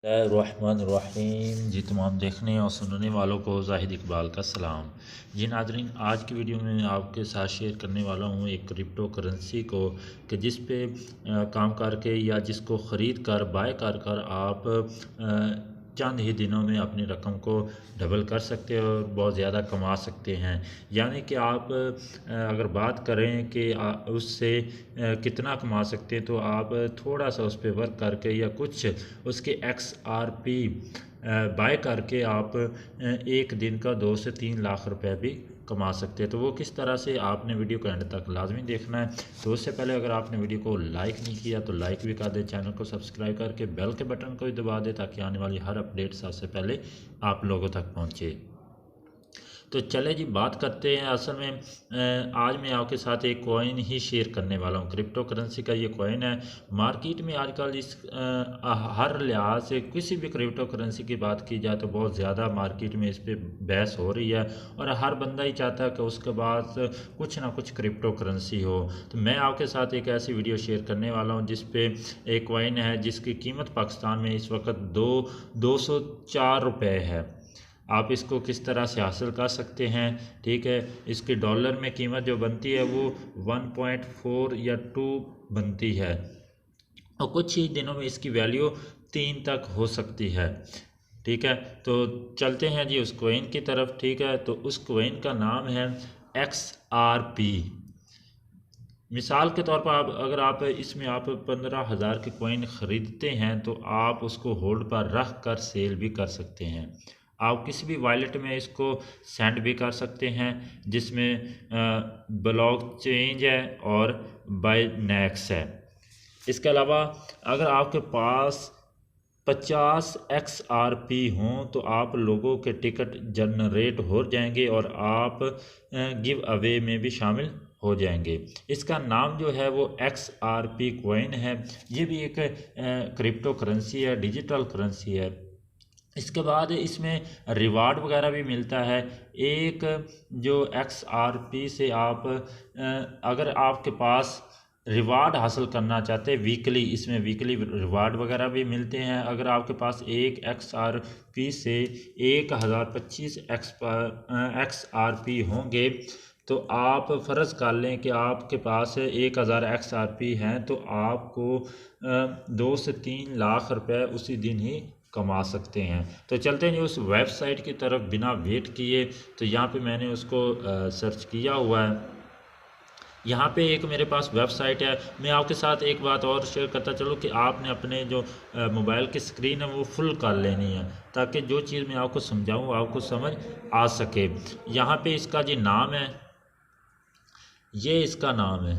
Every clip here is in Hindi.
रहमानिर्रहीम। जी तमाम देखने और सुनने वालों को जाहिद इकबाल का सलाम। जी नाज़रीन, आज की वीडियो में आपके साथ शेयर करने वाला हूँ एक क्रिप्टो करेंसी को कि जिस पे काम करके या जिसको ख़रीद कर बाय कर आप चंद ही दिनों में अपनी रकम को डबल कर सकते हैं और बहुत ज़्यादा कमा सकते हैं। यानी कि आप अगर बात करें कि उससे कितना कमा सकते हैं, तो आप थोड़ा सा उस पर वर्क करके या कुछ उसके XRP बाय करके आप एक दिन का 2 से 3 लाख रुपए भी कमा सकते हैं। तो वो किस तरह से, आपने वीडियो को एंड तक लाजमी देखना है। तो उससे पहले अगर आपने वीडियो को लाइक नहीं किया तो लाइक भी कर दें, चैनल को सब्सक्राइब करके बेल के बटन को भी दबा दें ताकि आने वाली हर अपडेट सबसे पहले आप लोगों तक पहुँचे। तो चले जी, बात करते हैं। असल में आज मैं आपके साथ एक कॉइन ही शेयर करने वाला हूँ। क्रिप्टो करेंसी का ये कॉइन है। मार्केट में आजकल इस हर लिहाज से किसी भी क्रिप्टो करेंसी की बात की जाए तो बहुत ज़्यादा मार्केट में इस पर बहस हो रही है और हर बंदा ही चाहता है कि उसके पास कुछ ना कुछ क्रिप्टो करेंसी हो। तो मैं आपके साथ एक ऐसी वीडियो शेयर करने वाला हूँ जिस पे एक कॉइन है जिसकी कीमत पाकिस्तान में इस वक्त 204 रुपये है। आप इसको किस तरह से हासिल कर सकते हैं, ठीक है। इसके डॉलर में कीमत जो बनती है वो 1.4 या 2 बनती है और कुछ ही दिनों में इसकी वैल्यू 3 तक हो सकती है, ठीक है। तो चलते हैं जी उस कोइन की तरफ, ठीक है। तो उस कोइन का नाम है XRP। मिसाल के तौर पर अगर आप इसमें आप 15,000 के कॉइन ख़रीदते हैं तो आप उसको होल्ड पर रख कर सेल भी कर सकते हैं। आप किसी भी वॉलेट में इसको सेंड भी कर सकते हैं जिसमें ब्लॉकचेन है और बाइनेंस है। इसके अलावा अगर आपके पास 50 XRP हों तो आप लोगों के टिकट जनरेट हो जाएंगे और आप गिव अवे में भी शामिल हो जाएंगे। इसका नाम जो है वो XRP कॉइन है। ये भी एक क्रिप्टो करेंसी है, डिजिटल करेंसी है। इसके बाद इसमें रिवार्ड वगैरह भी मिलता है। एक जो XRP से आप अगर आपके पास रिवार्ड हासिल करना चाहते हैं वीकली, इसमें वीकली रिवार्ड वगैरह भी मिलते हैं। अगर आपके पास एक XRP से 1025 XRP होंगे तो आप फ़र्ज़ कर लें कि आपके पास 1000 XRP हैं तो आपको 2 से 3 लाख रुपए उसी दिन ही कमा सकते हैं। तो चलते हैं उस वेबसाइट की तरफ बिना वेट किए। तो यहाँ पे मैंने उसको सर्च किया हुआ है। यहाँ पे एक मेरे पास वेबसाइट है। मैं आपके साथ एक बात और शेयर करता चलूँ कि आपने अपने जो मोबाइल की स्क्रीन है वो फुल कर लेनी है ताकि जो चीज़ मैं आपको समझाऊँ आपको समझ आ सके। यहाँ पे इसका जी नाम है, ये इसका नाम है,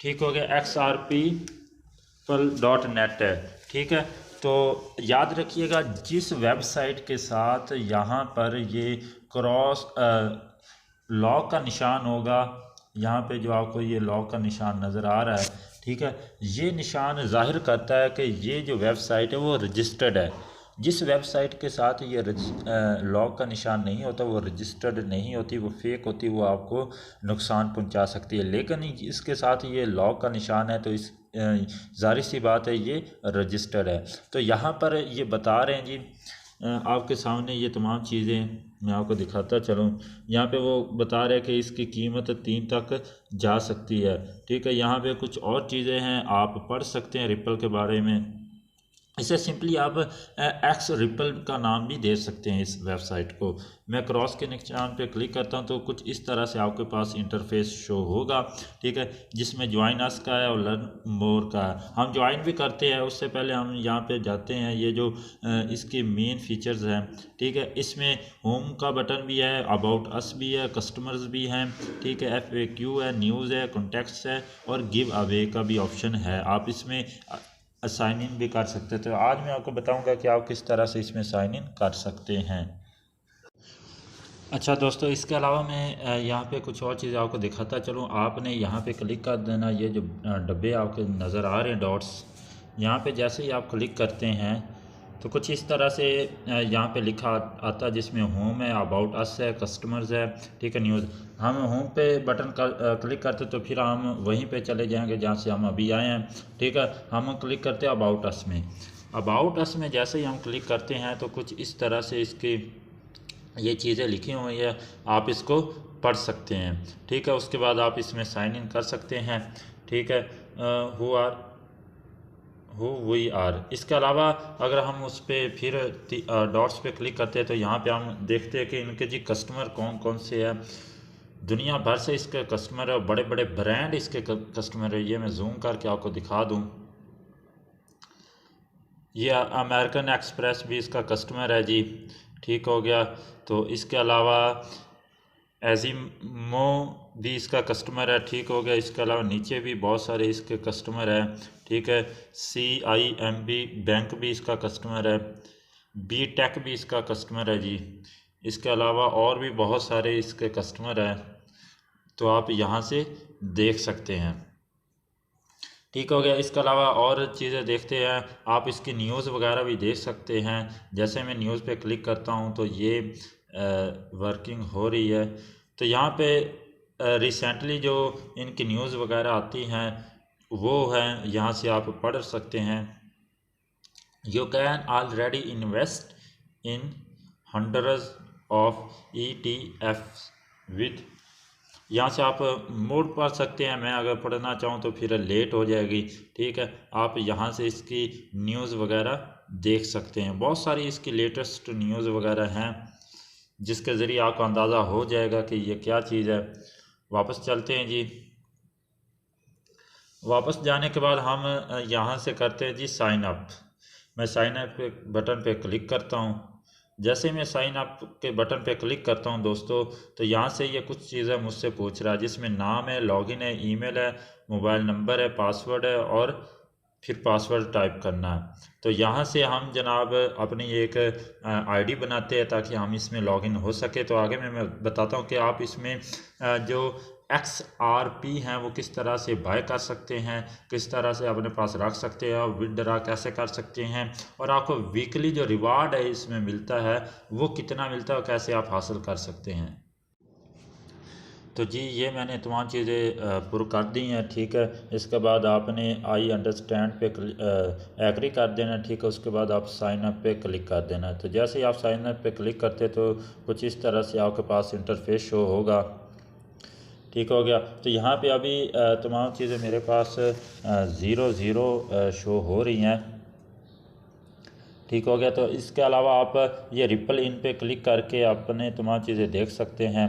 ठीक हो गया, XRP.net है, ठीक है। तो याद रखिएगा जिस वेबसाइट के साथ यहाँ पर ये क्रॉस लॉक का निशान होगा, यहाँ पे जो आपको ये लॉक का निशान नज़र आ रहा है, ठीक है, ये निशान जाहिर करता है कि ये जो वेबसाइट है वो रजिस्टर्ड है। जिस वेबसाइट के साथ ये लॉक का निशान नहीं होता वो रजिस्टर्ड नहीं होती, वो फेक होती, वो आपको नुकसान पहुंचा सकती है। लेकिन इसके साथ ये लॉक का निशान है तो इस ज़ाहिर सी बात है ये रजिस्टर्ड है। तो यहाँ पर ये बता रहे हैं जी आपके सामने ये तमाम चीज़ें मैं आपको दिखाता चलूँ। यहाँ पे वो बता रहे हैं कि इसकी कीमत 3 तक जा सकती है, ठीक है। यहाँ पे कुछ और चीज़ें हैं, आप पढ़ सकते हैं रिपल के बारे में। इसे सिंपली आप एक्स रिपल का नाम भी दे सकते हैं इस वेबसाइट को। मैं क्रॉस के निशान पे क्लिक करता हूं तो कुछ इस तरह से आपके पास इंटरफेस शो होगा, ठीक है, जिसमें ज्वाइन अस का है और लर्न मोर का है। हम ज्वाइन भी करते हैं उससे पहले हम यहाँ पे जाते हैं। ये जो इसके मेन फीचर्स हैं, ठीक है, इसमें होम का बटन भी है, अबाउट अस भी है, कस्टमर्स भी हैं, ठीक है, FAQ है, न्यूज़ है, कॉन्टेक्ट्स है और गिव अवे का भी ऑप्शन है। आप इसमें साइन इन भी कर सकते थे। आज मैं आपको बताऊंगा कि आप किस तरह से इसमें साइन इन कर सकते हैं। अच्छा दोस्तों, इसके अलावा मैं यहाँ पे कुछ और चीज़ आपको दिखाता चलूँ। आपने यहाँ पे क्लिक कर देना, ये जो डब्बे आपके नज़र आ रहे हैं डॉट्स, यहाँ पे जैसे ही आप क्लिक करते हैं तो कुछ इस तरह से यहाँ पे लिखा आता है, जिसमें होम है, अबाउट अस है, कस्टमर्स है, ठीक है, न्यूज़। हम होम पे बटन क्लिक करते तो फिर हम वहीं पे चले जाएंगे जहाँ से हम अभी आए हैं, ठीक है। हम क्लिक करते हैं अबाउट अस में। अबाउट अस में जैसे ही हम क्लिक करते हैं तो कुछ इस तरह से इसकी ये चीज़ें लिखी हुई है, आप इसको पढ़ सकते हैं, ठीक है। उसके बाद आप इसमें साइन इन कर सकते हैं, ठीक है। Who we are. इसके अलावा अगर हम उस पर फिर डॉट्स पे क्लिक करते हैं तो यहाँ पे हम देखते हैं कि इनके जी कस्टमर कौन कौन से हैं। दुनिया भर से इसके कस्टमर है, बड़े बड़े ब्रांड इसके कस्टमर है। ये मैं जूम करके आपको दिखा दूँ, ये अमेरिकन एक्सप्रेस भी इसका कस्टमर है जी, ठीक हो गया। तो इसके अलावा एजिमो भी इसका कस्टमर है, ठीक हो गया। इसके अलावा नीचे भी बहुत सारे इसके कस्टमर हैं, ठीक है। CIMB बैंक भी इसका कस्टमर है, BTech भी इसका कस्टमर है जी। इसके अलावा और भी बहुत सारे इसके कस्टमर हैं, तो आप यहाँ से देख सकते हैं, ठीक हो गया। इसके अलावा और चीज़ें देखते हैं, आप इसकी न्यूज़ वगैरह भी देख सकते हैं। जैसे मैं न्यूज़ पे क्लिक करता हूँ तो ये वर्किंग हो रही है। तो यहाँ पे रिसेंटली जो इनकी न्यूज़ वगैरह आती हैं वो हैं, यहाँ से आप पढ़ सकते हैं। You can already invest in hundreds of ETFs with, यहाँ से आप मोड पढ़ सकते हैं। मैं अगर पढ़ना चाहूँ तो फिर लेट हो जाएगी, ठीक है। आप यहाँ से इसकी न्यूज़ वगैरह देख सकते हैं। बहुत सारी इसकी लेटेस्ट न्यूज़ वगैरह हैं, जिसके ज़रिए आपको अंदाज़ा हो जाएगा कि ये क्या चीज़ है। वापस चलते हैं जी। वापस जाने के बाद हम यहाँ से करते हैं जी साइन अप। मैं साइन अप पे बटन पे क्लिक करता हूँ। जैसे मैं साइन अप के बटन पे क्लिक करता हूं दोस्तों, तो यहाँ से ये कुछ चीज़ें मुझसे पूछ रहा है, जिसमें नाम है, लॉगिन है, ईमेल है, मोबाइल नंबर है, पासवर्ड है और फिर पासवर्ड टाइप करना है। तो यहाँ से हम जनाब अपनी एक आईडी बनाते हैं ताकि हम इसमें लॉगिन हो सके। तो आगे मैं बताता हूँ कि आप इसमें जो XRP हैं वो किस तरह से बाय कर सकते हैं, किस तरह से अपने पास रख सकते हैं, और विड्रा कैसे कर सकते हैं, और आपको वीकली जो रिवार्ड है इसमें मिलता है वो कितना मिलता है और कैसे आप हासिल कर सकते हैं। तो जी ये मैंने तमाम चीज़ें पुर कर दी हैं, ठीक है। इसके बाद आपने आई अंडरस्टैंड पे एग्री कर देना, ठीक है। उसके बाद आप साइन अप पे क्लिक कर देना। तो जैसे ही आप साइन अप पे क्लिक करते तो कुछ इस तरह से आपके पास इंटरफेस शो होगा, ठीक हो गया। तो यहाँ पे अभी तमाम चीज़ें मेरे पास 0 शो हो रही हैं, ठीक हो गया। तो इसके अलावा आप ये रिपल इन पे क्लिक करके अपने तमाम चीज़ें देख सकते हैं।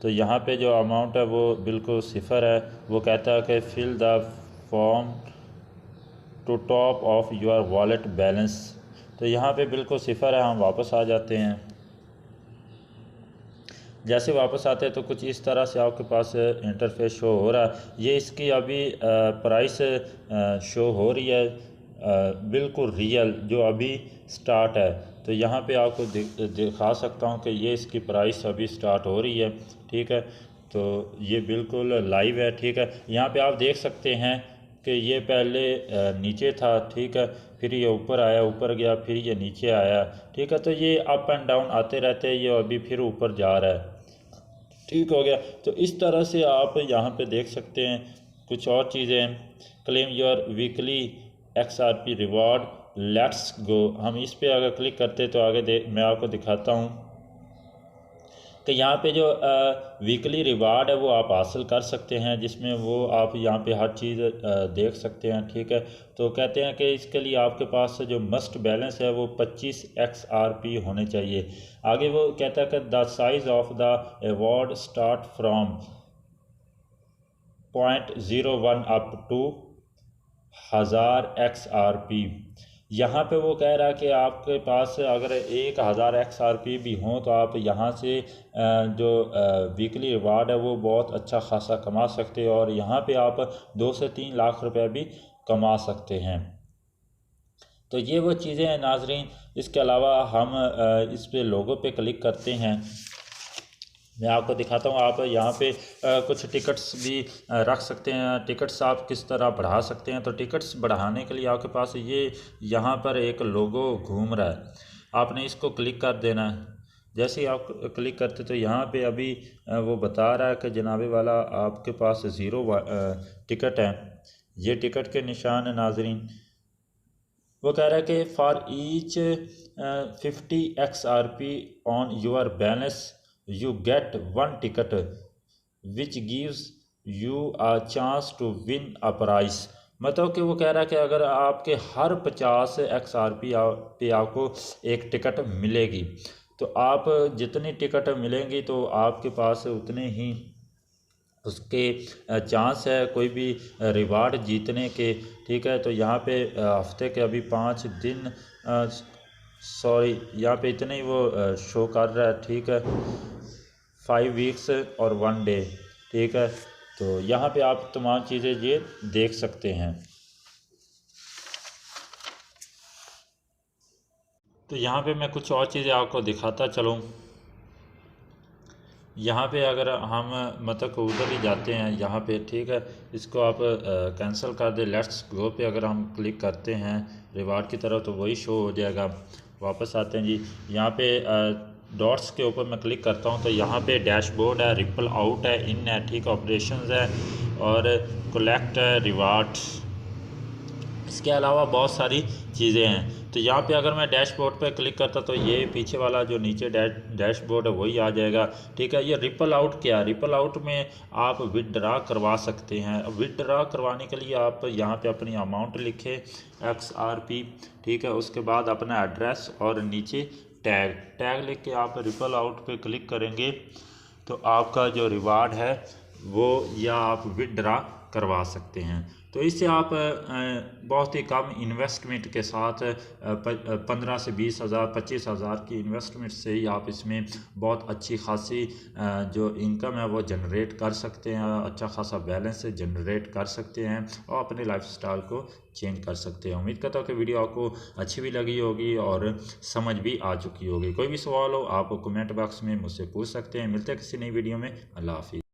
तो यहाँ पे जो अमाउंट है वो बिल्कुल सिफर है। वो कहता है कि fill the form to top of your wallet balance. तो यहाँ पे बिल्कुल सिफर है। हम वापस आ जाते हैं। जैसे वापस आते हैं तो कुछ इस तरह से आपके पास इंटरफेस शो हो रहा है। ये इसकी अभी प्राइस शो हो रही है, बिल्कुल रियल जो अभी स्टार्ट है। तो यहाँ पे आपको दिखा सकता हूँ कि ये इसकी प्राइस अभी स्टार्ट हो रही है, ठीक है। तो ये बिल्कुल लाइव है, ठीक है। यहाँ पे आप देख सकते हैं कि ये पहले नीचे था, ठीक है, फिर ये ऊपर आया, ऊपर गया, फिर ये नीचे आया, ठीक है। तो ये अप एंड डाउन आते रहते हैं। ये अभी फिर ऊपर जा रहा है, ठीक हो गया। तो इस तरह से आप यहाँ पे देख सकते हैं। कुछ और चीज़ें, claim your weekly XRP reward, let's go. हम इस पे अगर क्लिक करते तो आगे मैं आपको दिखाता हूँ कि यहाँ पे जो वीकली रिवार्ड है वो आप हासिल कर सकते हैं, जिसमें वो आप यहाँ पे हर चीज़ देख सकते हैं, ठीक है। तो कहते हैं कि इसके लिए आपके पास जो मस्ट बैलेंस है वो 25 XRP होने चाहिए। आगे वो कहता है कि the size of the award start from 0.01 up to 1000 XRP। यहाँ पे वो कह रहा है कि आपके पास अगर 1000 XRP भी हों तो आप यहाँ से जो वीकली रिवार्ड है वो बहुत अच्छा खासा कमा सकते हो, और यहाँ पे आप 2 से 3 लाख रुपए भी कमा सकते हैं। तो ये वो चीज़ें हैं नाजरीन। इसके अलावा हम इस पे लोगो पे क्लिक करते हैं। मैं आपको दिखाता हूँ। आप यहाँ पे कुछ टिकट्स भी रख सकते हैं। टिकट्स आप किस तरह बढ़ा सकते हैं, तो टिकट्स बढ़ाने के लिए आपके पास ये यहाँ पर एक लोगो घूम रहा है, आपने इसको क्लिक कर देना है। जैसे ही आप क्लिक करते तो यहाँ पे अभी वो बता रहा है कि जनाबे वाला आपके पास ज़ीरो टिकट है। ये टिकट के निशान है नाजरीन। वो कह रहा है कि for each 50 XRP on your balance you get 1 ticket which gives you a chance to win a prize. मतलब कि वो कह रहा है कि अगर आपके हर 50 XRP पे आपको एक टिकट मिलेगी, तो आप जितनी टिकट मिलेंगी तो आपके पास उतने ही उसके चांस है कोई भी रिवार्ड जीतने के। ठीक है, तो यहाँ पे हफ्ते के अभी 5 दिन, सॉरी यहाँ पे इतने ही वो शो कर रहा है। ठीक है, 5 वीक्स और 1 डे। ठीक है, तो यहाँ पे आप तमाम चीज़ें ये देख सकते हैं। तो यहाँ पे मैं कुछ और चीज़ें आपको दिखाता चलूँ। यहाँ पे अगर हम मतलब उधर ही जाते हैं यहाँ पे, ठीक है, इसको आप कैंसिल कर दे। लेट्स गो पे अगर हम क्लिक करते हैं रिवार्ड की तरफ तो वही शो हो जाएगा। वापस आते हैं जी, यहाँ पे डॉट्स के ऊपर मैं क्लिक करता हूँ तो यहाँ पे डैशबोर्ड है, रिपल आउट है, इन है, ठीक, ऑपरेशंस है और कलेक्ट है, रिवार्ड। इसके अलावा बहुत सारी चीज़ें हैं। तो यहाँ पे अगर मैं डैशबोर्ड पे क्लिक करता तो ये पीछे वाला जो नीचे डैशबोर्ड है वही आ जाएगा। ठीक है, ये रिपल आउट क्या है? रिपल आउट में आप विदड्रा करवा सकते हैं। विदड्रा करवाने के लिए आप यहाँ पे अपनी अमाउंट लिखे XRP, ठीक है, उसके बाद अपना एड्रेस और नीचे टैग लिख के आप रिपल आउट पे क्लिक करेंगे तो आपका जो रिवार्ड है वो या आप विदड्रा करवा सकते हैं। तो इससे आप बहुत ही कम इन्वेस्टमेंट के साथ 15 से 20 हज़ार 25 हज़ार की इन्वेस्टमेंट से ही आप इसमें बहुत अच्छी खासी जो इनकम है वो जनरेट कर सकते हैं, अच्छा खासा बैलेंस जनरेट कर सकते हैं और अपने लाइफस्टाइल को चेंज कर सकते हैं। उम्मीद करता हूँ कि वीडियो आपको अच्छी भी लगी होगी और समझ भी आ चुकी होगी। कोई भी सवाल हो आप कमेंट बॉक्स में मुझसे पूछ सकते हैं। मिलते हैं किसी नई वीडियो में। अल्लाह हाफिज़।